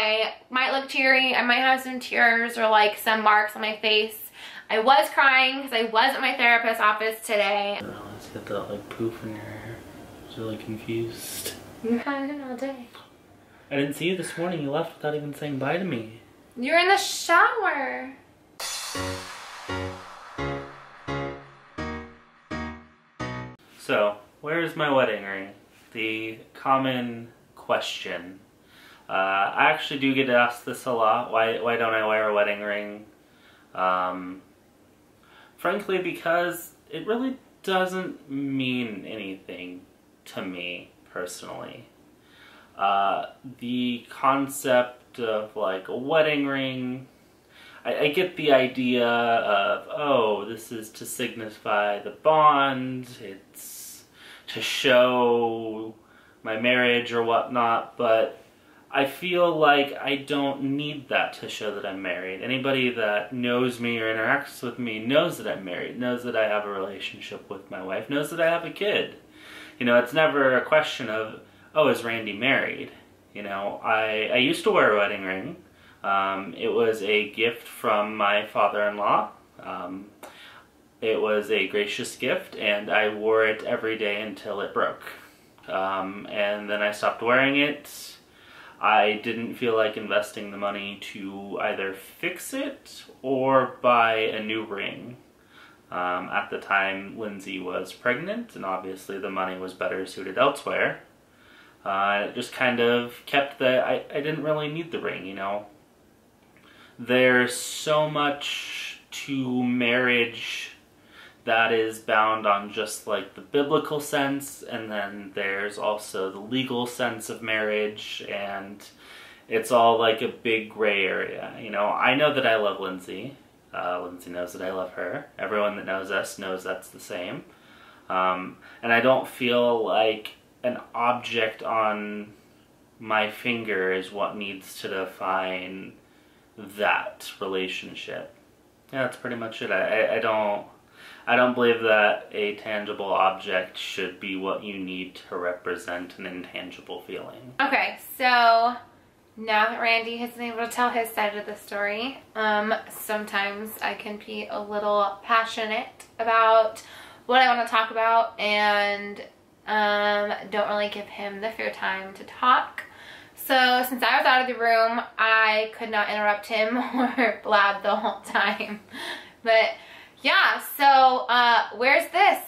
I might look teary. I might have some tears or like some marks on my face. I was crying because I was at my therapist's office today. Oh, it's got that like poof in your hair. I was really confused. You had it all day. I didn't see you this morning. You left without even saying bye to me. You're in the shower. So, where is my wedding ring? The common question. I actually do get asked this a lot. Why don't I wear a wedding ring? Frankly, because it really doesn't mean anything to me personally. The concept of like a wedding ring, I get the idea of, oh, this is to signify the bond, it's to show my marriage or whatnot, but I feel like I don't need that to show that I'm married. Anybody that knows me or interacts with me knows that I'm married, knows that I have a relationship with my wife, knows that I have a kid. You know, it's never a question of, oh, is Randy married? You know, I used to wear a wedding ring. It was a gift from my father-in-law. It was a gracious gift, and I wore it every day until it broke. And then I stopped wearing it. I didn't feel like investing the money to either fix it or buy a new ring. At the time, Lyndsey was pregnant, and obviously the money was better suited elsewhere. It just kind of kept I didn't really need the ring, you know. There's so much to marriage that is bound on just like the biblical sense, and then there's also the legal sense of marriage, and it's all like a big gray area. You know, I know that I love Lyndsey. Lyndsey knows that I love her. Everyone that knows us knows that's the same. And I don't feel like an object on my finger is what needs to define that relationship. Yeah, that's pretty much it. I don't believe that a tangible object should be what you need to represent an intangible feeling. Okay, so now that Randy has been able to tell his side of the story, sometimes I can be a little passionate about what I want to talk about, and don't really give him the fair time to talk. So since I was out of the room, I could not interrupt him or blab the whole time. But yeah, so where's this?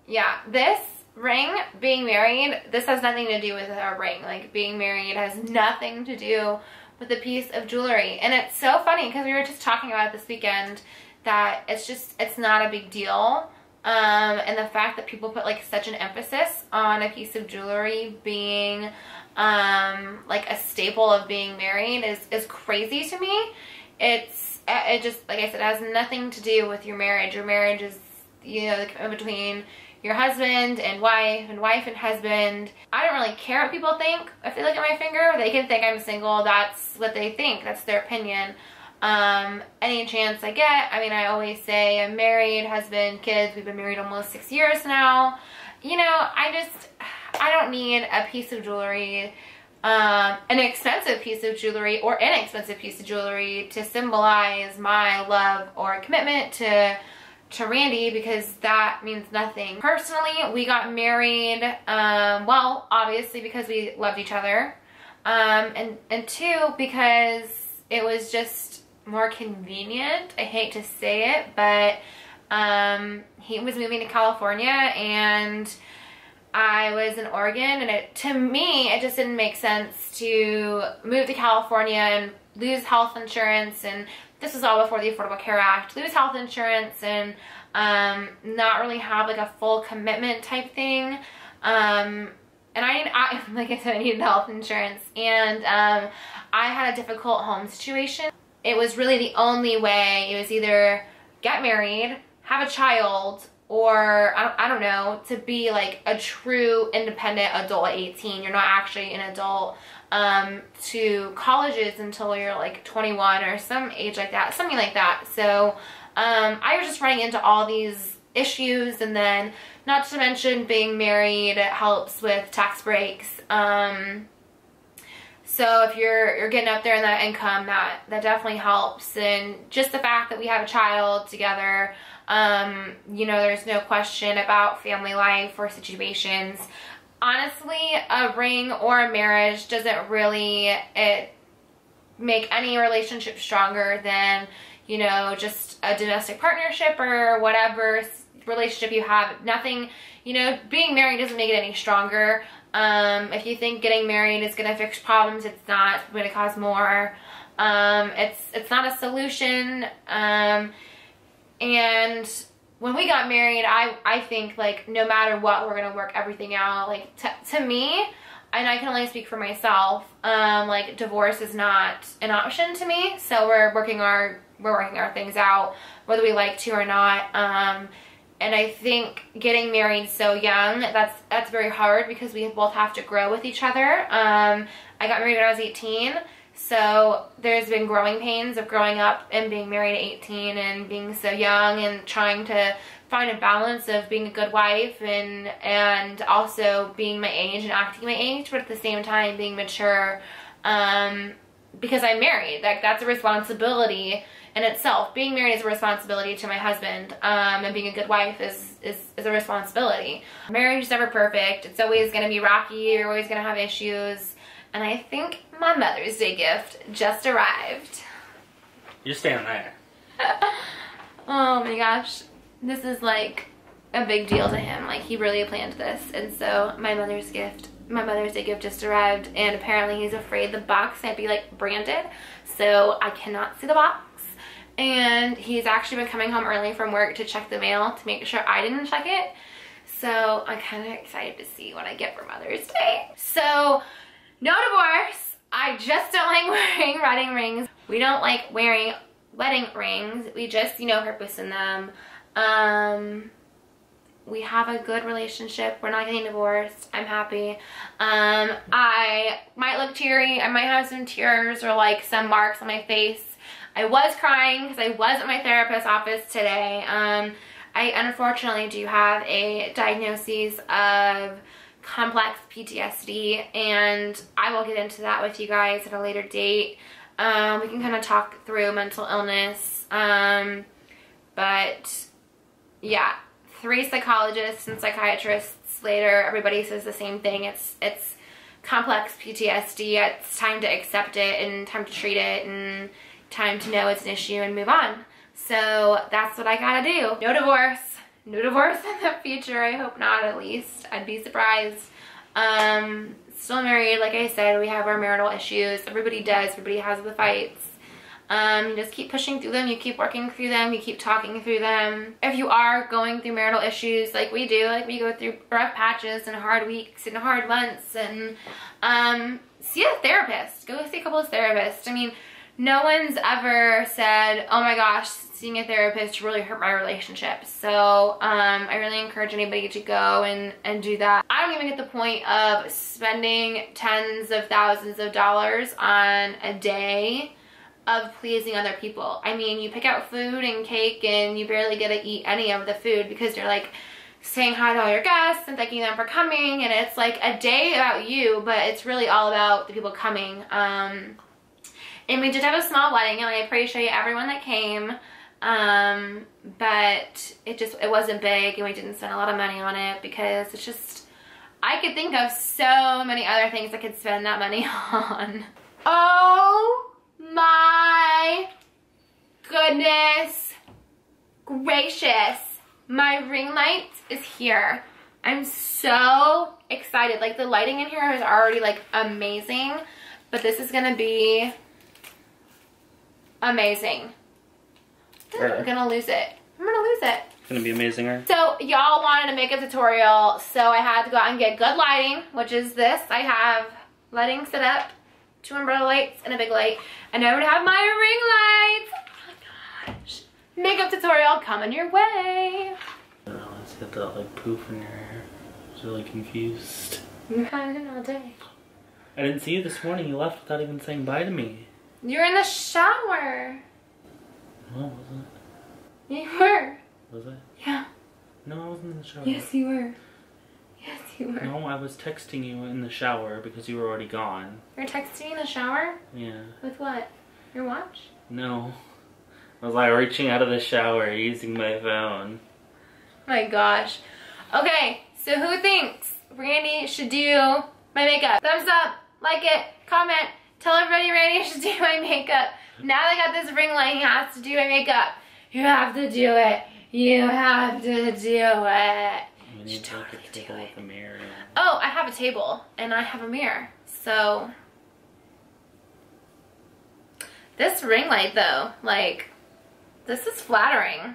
Yeah, this ring, being married, this has nothing to do with our ring. Like, being married has nothing to do with a piece of jewelry. And it's so funny because we were just talking about it this weekend, that it's not a big deal. And the fact that people put like such an emphasis on a piece of jewelry being like a staple of being married is crazy to me. It just, like I said, has nothing to do with your marriage. Your marriage is, you know, the commitment between your husband and wife and husband. I don't really care what people think. If they look at my finger, they can think I'm single. That's what they think. That's their opinion. Any chance I get, I mean, I always say I'm married, husband, kids. We've been married almost 6 years now. You know, I don't need a piece of jewelry, an expensive piece of jewelry or inexpensive piece of jewelry to symbolize my love or commitment to Randy, because that means nothing. Personally, we got married, well, obviously because we loved each other, and two, because it was just more convenient. I hate to say it, but he was moving to California and I was in Oregon, and to me, it just didn't make sense to move to California and lose health insurance, and this was all before the Affordable Care Act, lose health insurance and not really have like a full commitment type thing. And like I said, I needed health insurance, and I had a difficult home situation. It was really the only way. It was either get married, have a child, or I don't know, to be like a true independent adult at 18. You're not actually an adult to colleges until you're like 21 or some age like that, something like that. So I was just running into all these issues, and then not to mention being married helps with tax breaks. So if you're getting up there in that income, that definitely helps. And just the fact that we have a child together, you know, there's no question about family life or situations. Honestly, a ring or a marriage doesn't really make any relationship stronger than, you know, just a domestic partnership or whatever relationship you have. Nothing, you know, being married doesn't make it any stronger. If you think getting married is going to fix problems, it's not. It's going to cause more. It's not a solution. And when we got married, I think, like, no matter what, we're going to work everything out. Like, to me, and I can only speak for myself, like, divorce is not an option to me. So we're working our things out, whether we like to or not. And I think getting married so young, that's very hard because we both have to grow with each other. I got married when I was 18, so there's been growing pains of growing up and being married at 18 and being so young and trying to find a balance of being a good wife and also being my age and acting my age, but at the same time being mature, because I'm married. Like, that's a responsibility in itself. Being married is a responsibility to my husband, and being a good wife is a responsibility. Marriage is never perfect. It's always going to be rocky. You're always going to have issues. And I think my Mother's Day gift just arrived. You're staying there. Oh my gosh. This is like a big deal to him. Like, he really planned this. And so my Mother's Day gift just arrived, and apparently he's afraid the box might be, like, branded. So I cannot see the box. And he's actually been coming home early from work to check the mail to make sure I didn't check it. So I'm kind of excited to see what I get for Mother's Day. So, no divorce. I just don't like wearing wedding rings. We don't like wearing wedding rings. We just, you know, purpose in them. We have a good relationship. We're not getting divorced. I'm happy. I might look teary. I might have some tears or, like, some marks on my face. I was crying because I was at my therapist's office today. I unfortunately do have a diagnosis of complex PTSD, and I will get into that with you guys at a later date. We can kind of talk through mental illness. But yeah, 3 psychologists and psychiatrists later, everybody says the same thing. It's complex PTSD. It's time to accept it and time to treat it and time to know it's an issue and move on. So that's what I gotta do. No divorce. No divorce in the future. I hope not, at least. I'd be surprised. Still married, like I said. We have our marital issues. Everybody does. Everybody has the fights. You just keep pushing through them. You keep working through them. You keep talking through them. If you are going through marital issues like we do, like we go through rough patches and hard weeks and hard months, and see a therapist. Go see a couple of therapists. I mean, no one's ever said, oh my gosh, seeing a therapist really hurt my relationship. So I really encourage anybody to go and do that. I don't even get the point of spending tens of thousands of dollars on a day of pleasing other people. I mean, you pick out food and cake and you barely get to eat any of the food because you're, like, saying hi to all your guests and thanking them for coming, and it's like a day about you, but it's really all about the people coming. And we did have a small wedding, and I appreciate everyone that came, but it wasn't big, and we didn't spend a lot of money on it because it's just, I could think of so many other things I could spend that money on. Oh my goodness gracious, my ring light is here. I'm so excited. Like, the lighting in here is already, like, amazing, but this is gonna be amazing. I'm gonna lose it. I'm gonna lose it. It's gonna be amazing, right? So y'all wanted a makeup tutorial, so I had to go out and get good lighting, which is this. I have lighting set up, 2 umbrella lights and a big light, and I would have my ring lights. Oh my gosh. Makeup tutorial coming your way. Oh, it's got that, like, poof in your hair. I was really confused. I've had it all day. I didn't see you this morning. You left without even saying bye to me. You're in the shower. No, was You were. I? Was I? Yeah. No, I wasn't in the shower. Yes, you were. Yes, you were. No, I was texting you in the shower because you were already gone. You're texting me in the shower? Yeah. With what? Your watch? No. I was like reaching out of the shower using my phone. My gosh. Okay, so who thinks Randy should do my makeup? Thumbs up, like it, comment, tell everybody Randy should do my makeup. Now that I got this ring light, he has to do my makeup. You have to do it. You have to do it. We need to like a table with a mirror. Oh, I have a table and I have a mirror. So this ring light though, like, this is flattering.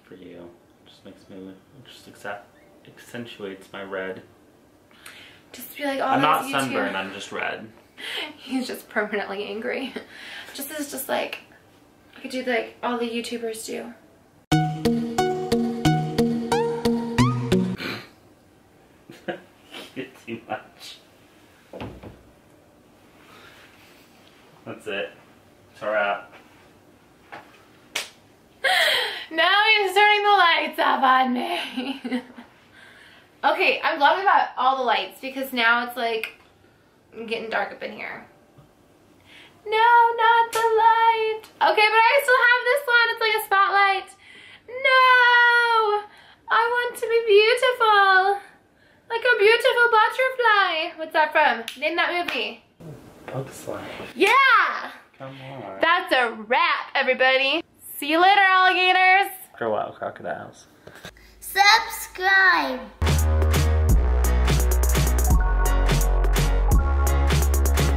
For you. Just makes me look, just accentuates my red. Just be like, oh, I'm not that's sunburned, I'm just red. He's just permanently angry. This is just like, I could do like all the YouTubers do. It's too much. That's it. It's a wrap. Now he's turning the lights off on me. Okay, I'm glad about all the lights because now it's like getting dark up in here. No, not the light. Okay, but I still have this one. It's like a spotlight. No, I want to be beautiful. Like a beautiful butterfly. What's that from? Name that movie. Bug's Life. Yeah. Come on. That's a wrap, everybody. See you later, alligators. Grow out, crocodiles. Subscribe.